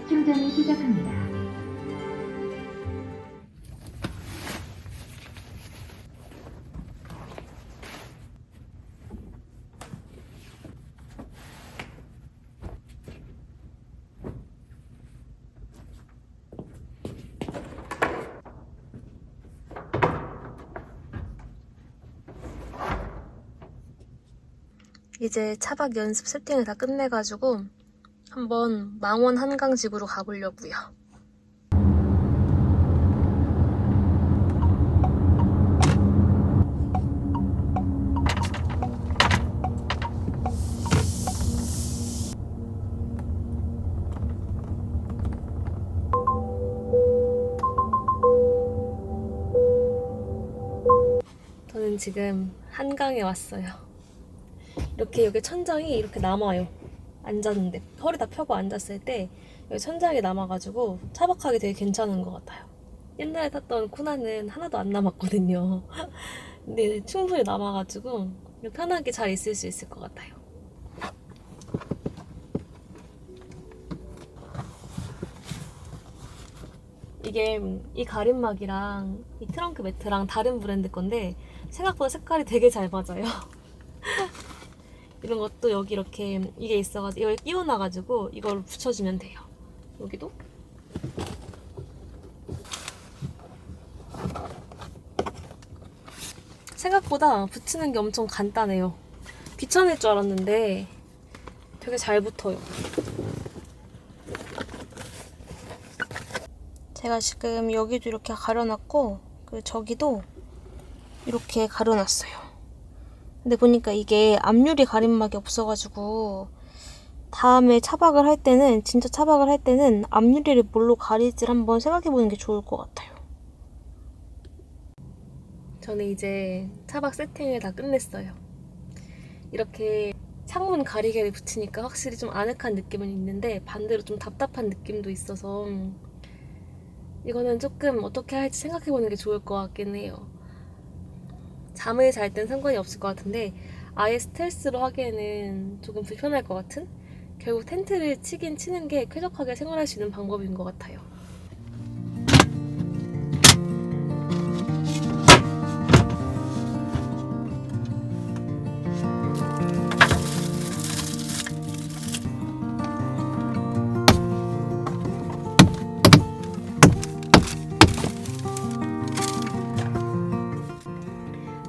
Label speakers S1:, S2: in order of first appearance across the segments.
S1: 충전을 시작합니다.
S2: 이제 차박 연습 세팅을 다 끝내가지고 한번 망원 한강지구로 가보려고요. 저는 지금 한강에 왔어요. 이렇게 여기 천장이 이렇게 남아요. 앉았는데 허리 다 펴고 앉았을 때 여기 천장이 남아가지고 차박하기 되게 괜찮은 것 같아요. 옛날에 탔던 쿠나는 하나도 안 남았거든요. 근데 충분히 남아가지고 편하게 잘 있을 수 있을 것 같아요. 이게 이 가림막이랑 이 트렁크 매트랑 다른 브랜드 건데 생각보다 색깔이 되게 잘 맞아요. 이런 것도 여기 이렇게 이게 있어가지고 여기 끼워놔가지고 이걸 붙여주면 돼요. 여기도 생각보다 붙이는 게 엄청 간단해요. 귀찮을 줄 알았는데 되게 잘 붙어요. 제가 지금 여기도 이렇게 가려놨고 그 저기도 이렇게 가려놨어요. 근데 보니까 이게 앞유리 가림막이 없어가지고 다음에 차박을 할 때는 진짜 차박을 할 때는 앞유리를 뭘로 가릴지 한번 생각해보는 게 좋을 것 같아요. 저는 이제 차박 세팅을 다 끝냈어요. 이렇게 창문 가리개를 붙이니까 확실히 좀 아늑한 느낌은 있는데 반대로 좀 답답한 느낌도 있어서 이거는 조금 어떻게 할지 생각해보는 게 좋을 것 같긴 해요. 잠을 잘 땐 상관이 없을 것 같은데 아예 스텔스로 하기에는 조금 불편할 것 같은? 결국 텐트를 치긴 치는 게 쾌적하게 생활할 수 있는 방법인 것 같아요.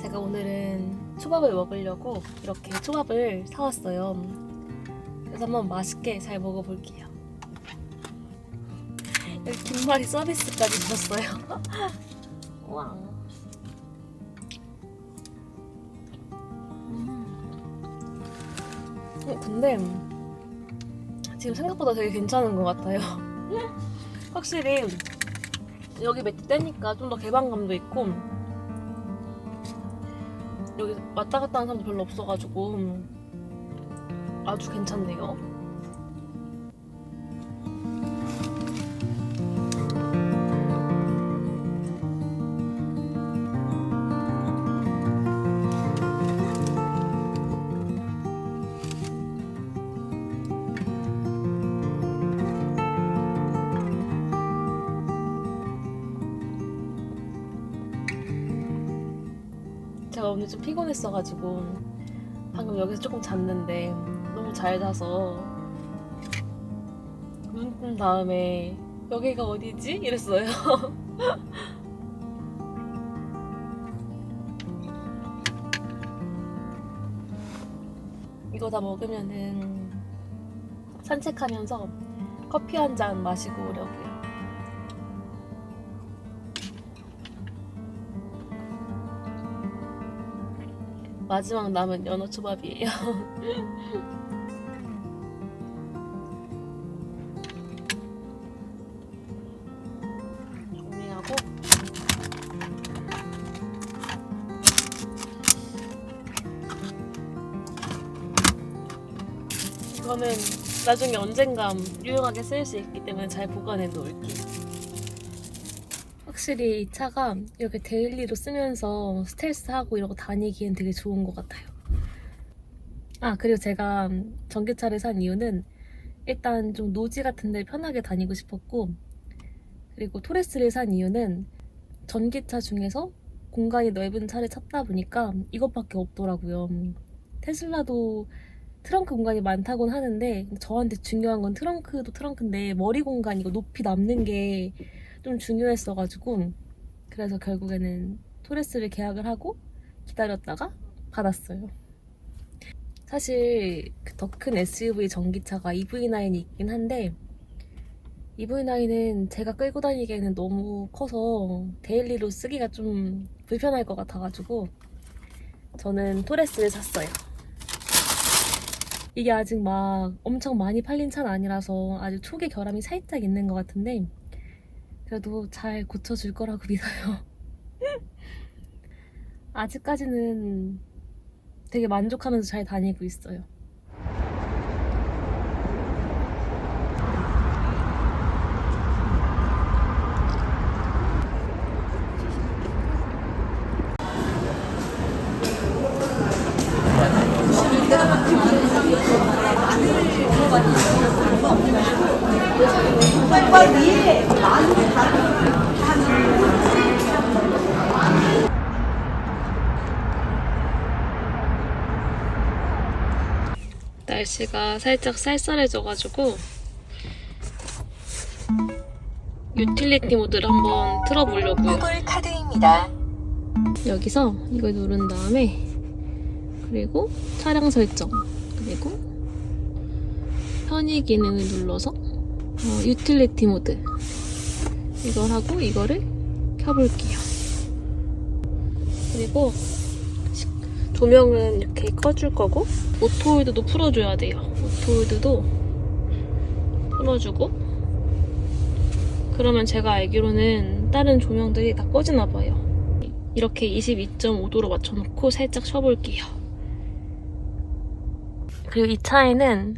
S2: 제가 오늘은 초밥을 먹으려고 이렇게 초밥을 사왔어요. 그래서 한번 맛있게 잘 먹어볼게요. 여기 김말이 서비스까지 주셨어요. 와. 근데 지금 생각보다 되게 괜찮은 것 같아요. 확실히 여기 매트 떼니까 좀 더 개방감도 있고 여기 왔다 갔다 하는 사람도 별로 없어가지고 아주 괜찮네요. 제가 오늘 좀 피곤했어가지고 방금 여기서 조금 잤는데 너무 잘 자서 눈 뜬 다음에 여기가 어디지? 이랬어요. 이거 다 먹으면은 산책하면서 커피 한 잔 마시고 오려고요. 마지막 남은 연어 초밥이에요. 정리하고 이거는 나중에 언젠가 유용하게 쓰일 수 있기 때문에 잘 보관해 놓을게요. 확실히 이 차가 이렇게 데일리로 쓰면서 스트레스하고 이러고 다니기엔 되게 좋은 것 같아요. 아, 그리고 제가 전기차를 산 이유는 일단 좀 노지 같은 데 편하게 다니고 싶었고, 그리고 토레스를 산 이유는 전기차 중에서 공간이 넓은 차를 찾다 보니까 이것밖에 없더라고요. 테슬라도 트렁크 공간이 많다곤 하는데 저한테 중요한 건 트렁크도 트렁크인데 머리 공간 이거 높이 남는 게 좀 중요했어가지고, 그래서 결국에는 토레스를 계약을 하고 기다렸다가 받았어요. 사실 그 더 큰 SUV 전기차가 EV9이 있긴 한데 EV9은 제가 끌고 다니기에는 너무 커서 데일리로 쓰기가 좀 불편할 것 같아가지고 저는 토레스를 샀어요. 이게 아직 막 엄청 많이 팔린 차는 아니라서 아직 초기 결함이 살짝 있는 것 같은데 그래도 잘 고쳐줄 거라고 믿어요. 아직까지는 되게 만족하면서 잘 다니고 있어요. 날씨가 살짝 쌀쌀해져가지고 유틸리티 모드를 한번 틀어보려고요.
S1: 구글 카드입니다.
S2: 여기서 이걸 누른 다음에 그리고 차량 설정 그리고 편의 기능을 눌러서 유틸리티 모드 이걸 하고 이거를 켜볼게요. 그리고 조명은 이렇게 꺼줄 거고 오토홀드도 풀어줘야 돼요. 오토홀드도 풀어주고 그러면 제가 알기로는 다른 조명들이 다 꺼지나 봐요. 이렇게 22.5도로 맞춰놓고 살짝 쉬어볼게요. 그리고 이 차에는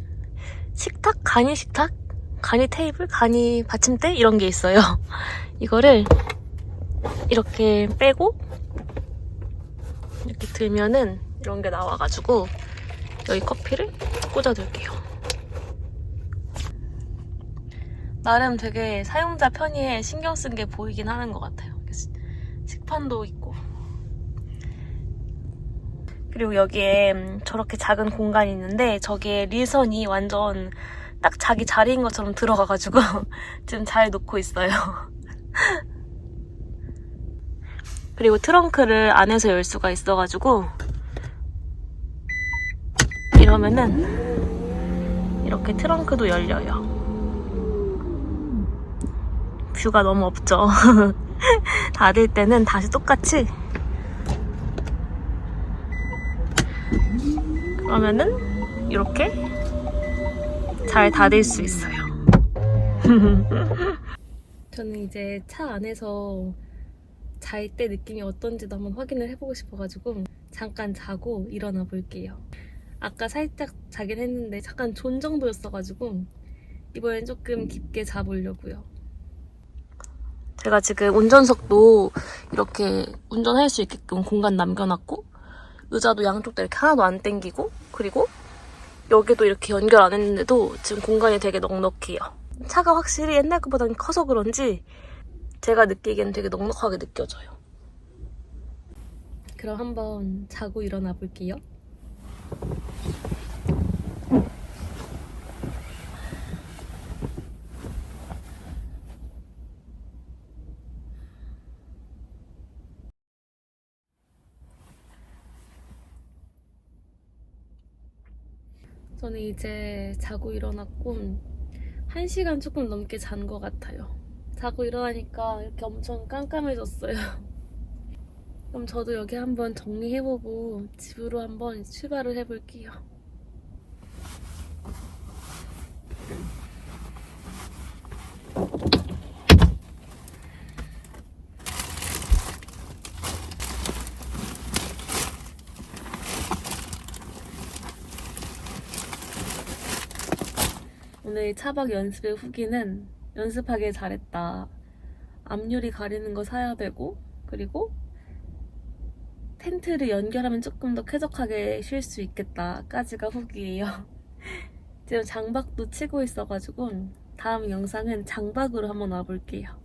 S2: 식탁? 간이 식탁? 간이 테이블? 간이 받침대? 이런 게 있어요. 이거를 이렇게 빼고 이렇게 들면은 이런 게 나와가지고 여기 커피를 꽂아둘게요. 나름 되게 사용자 편의에 신경 쓴 게 보이긴 하는 것 같아요. 식판도 있고 그리고 여기에 저렇게 작은 공간이 있는데 저기에 리선이 완전 딱 자기 자리인 것처럼 들어가가지고 지금 잘 놓고 있어요. 그리고 트렁크를 안에서 열 수가 있어가지고 이러면은 이렇게 트렁크도 열려요. 뷰가 너무 없죠. 닫을 때는 다시 똑같이 그러면은 이렇게 잘 닫을 수 있어요. 저는 이제 차 안에서 잘 때 느낌이 어떤지도 한번 확인을 해보고 싶어가지고 잠깐 자고 일어나 볼게요. 아까 살짝 자긴 했는데 잠깐 존 정도였어가지고 이번엔 조금 깊게 자보려고요. 제가 지금 운전석도 이렇게 운전할 수 있게끔 공간 남겨놨고 의자도 양쪽 다 이렇게 하나도 안 땡기고 그리고 여기도 이렇게 연결 안 했는데도 지금 공간이 되게 넉넉해요. 차가 확실히 옛날 것보다는 커서 그런지 제가 느끼기엔 되게 넉넉하게 느껴져요. 그럼 한번 자고 일어나 볼게요. 저는 이제 자고 일어났고 1시간 조금 넘게 잔 것 같아요. 자고 일어나니까 이렇게 엄청 깜깜해졌어요. 그럼 저도 여기 한번 정리해보고 집으로 한번 출발을 해볼게요. 오늘 차박 연습의 후기는 연습하길 잘했다. 앞유리 가리는 거 사야 되고 그리고 텐트를 연결하면 조금 더 쾌적하게 쉴 수 있겠다 까지가 후기예요. 지금 장박도 치고 있어가지고 다음 영상은 장박으로 한번 와볼게요.